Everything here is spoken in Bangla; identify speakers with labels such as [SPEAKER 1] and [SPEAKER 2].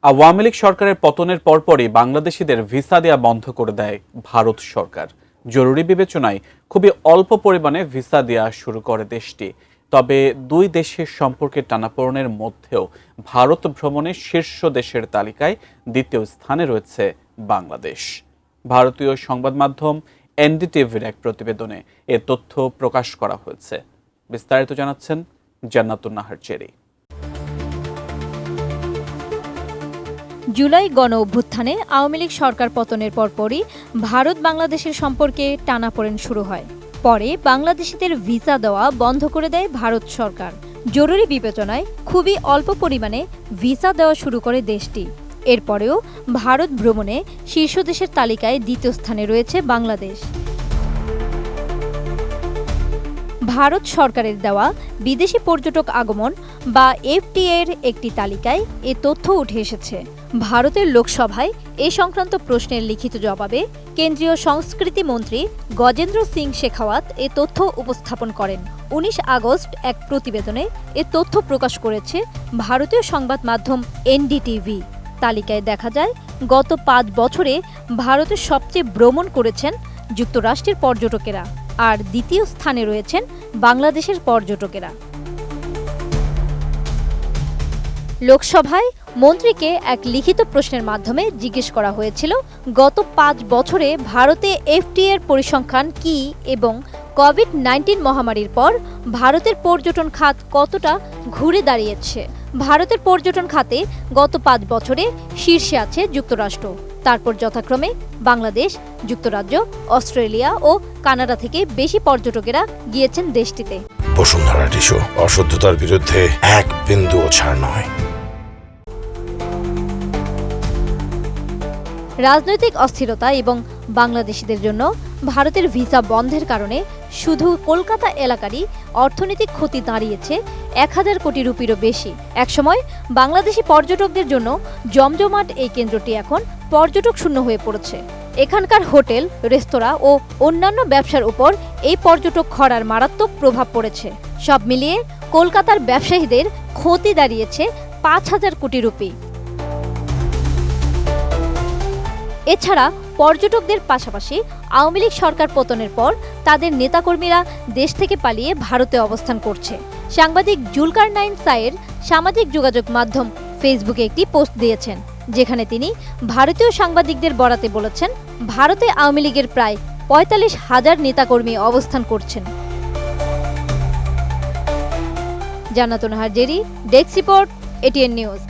[SPEAKER 1] আওয়ামী লীগ সরকারের পতনের পরপরই বাংলাদেশিদের ভিসা দেয়া বন্ধ করে দেয় ভারত সরকার। জরুরি বিবেচনায় খুবই অল্প পরিমাণে ভিসা দেয়া শুরু করে দেশটি। তবে দুই দেশের সম্পর্কের টানাপোড়েনের মধ্যেও ভারত ভ্রমণের শীর্ষ দেশের তালিকায় দ্বিতীয় স্থানে রয়েছে বাংলাদেশ। ভারতীয় সংবাদ মাধ্যম এনডিটিভির এক প্রতিবেদনে এ তথ্য প্রকাশ করা হয়েছে। বিস্তারিত জানাচ্ছেন জান্নাতুন নাহার চেরি।
[SPEAKER 2] জুলাই গণ অভ্যুত্থানে আওয়ামী লীগ সরকার পতনের পরপরই ভারত বাংলাদেশের সম্পর্কে টানাপোড়েন শুরু হয়। পরে বাংলাদেশিদের ভিসা দেওয়া বন্ধ করে দেয় ভারত সরকার। জরুরি বিবেচনায় খুবই অল্প পরিমাণে ভিসা দেওয়া শুরু করে দেশটি। এরপরেও ভারত ভ্রমণে শীর্ষ দেশের তালিকায় দ্বিতীয় স্থানে রয়েছে বাংলাদেশ। ভারত সরকারের দেওয়া বিদেশি পর্যটক আগমন বা এফটিএ এর একটি তালিকায় এ তথ্য উঠে এসেছে। ভারতের লোকসভায় এ সংক্রান্ত প্রশ্নের লিখিত জবাবে কেন্দ্রীয় সংস্কৃতি মন্ত্রী গজেন্দ্র সিং শেখাওয়াত এ তথ্য উপস্থাপন করেন। ১৯ আগস্ট এক প্রতিবেদনে এ তথ্য প্রকাশ করেছে ভারতীয় সংবাদ মাধ্যম এনডিটিভি। তালিকায় দেখা যায় গত ৫ বছরে ভারতের সবচেয়ে ভ্রমণ করেছেন যুক্তরাষ্ট্রের পর্যটকেরা, আর দ্বিতীয় স্থানে রয়েছেন বাংলাদেশের পর্যটকেরা। লোকসভায় মন্ত্রীকে এক লিখিত প্রশ্নের মাধ্যমে জিজ্ঞেস করা হয়েছিল গত ৫ বছরে ভারতে এফটিএ এর পরিসংখ্যান কি এবং কোভিড-19 মহামারীর পর ভারতের পর্যটন খাত কতটা ঘুরে দাঁড়িয়েছে। ভারতের পর্যটন খাতে গত ৫ বছরে শীর্ষে আছে যুক্তরাষ্ট্র, তারপর যথাক্রমে বাংলাদেশ, যুক্তরাজ্য, অস্ট্রেলিয়া ও কানাডা থেকে বেশি পর্যটকেরা গিয়েছেন দেশটিতে।
[SPEAKER 3] বসুন্ধরা টিস্যু, অশুদ্ধতার বিরুদ্ধে এক বিন্দুও ছাড় নয়।
[SPEAKER 2] রাজনৈতিক অস্থিরতা এবং বাংলাদেশিদের জন্য ভারতের ভিসা বন্ধের কারণে শুধু কলকাতা এলাকারই অর্থনৈতিক ক্ষতি দাঁড়িয়েছে ১,০০০ কোটি রুপিরও বেশি। একসময় বাংলাদেশি পর্যটকদের জন্য জমজমাট এই কেন্দ্রটি এখন পর্যটক শূন্য হয়ে পড়েছে। এখানকার হোটেল, রেস্তোরাঁ ও অন্যান্য ব্যবসার উপর এই পর্যটক খরার মারাত্মক প্রভাব পড়েছে। সব মিলিয়ে কলকাতার ব্যবসায়ীদের ক্ষতি দাঁড়িয়েছে ৫,০০০ কোটি রুপি। এছাড়া পর্যটকদের পাশাপাশি আওয়ামী লীগ সরকার পতনের পর তাদের নেতাকর্মীরা দেশ থেকে পালিয়ে ভারতে অবস্থান করছে। সাংবাদিক জুলকারনাইন সায়ের সামাজিক যোগাযোগ মাধ্যম ফেসবুকে একটি পোস্ট দিয়েছেন, যেখানে তিনি ভারতীয় সাংবাদিকদের বরাতে বলেছেন ভারতে আওয়ামী লীগের প্রায় ৪৫,০০০ নেতাকর্মী অবস্থান করছেন। জান্নাতুন Nahar Jerry, desk report, ATN news.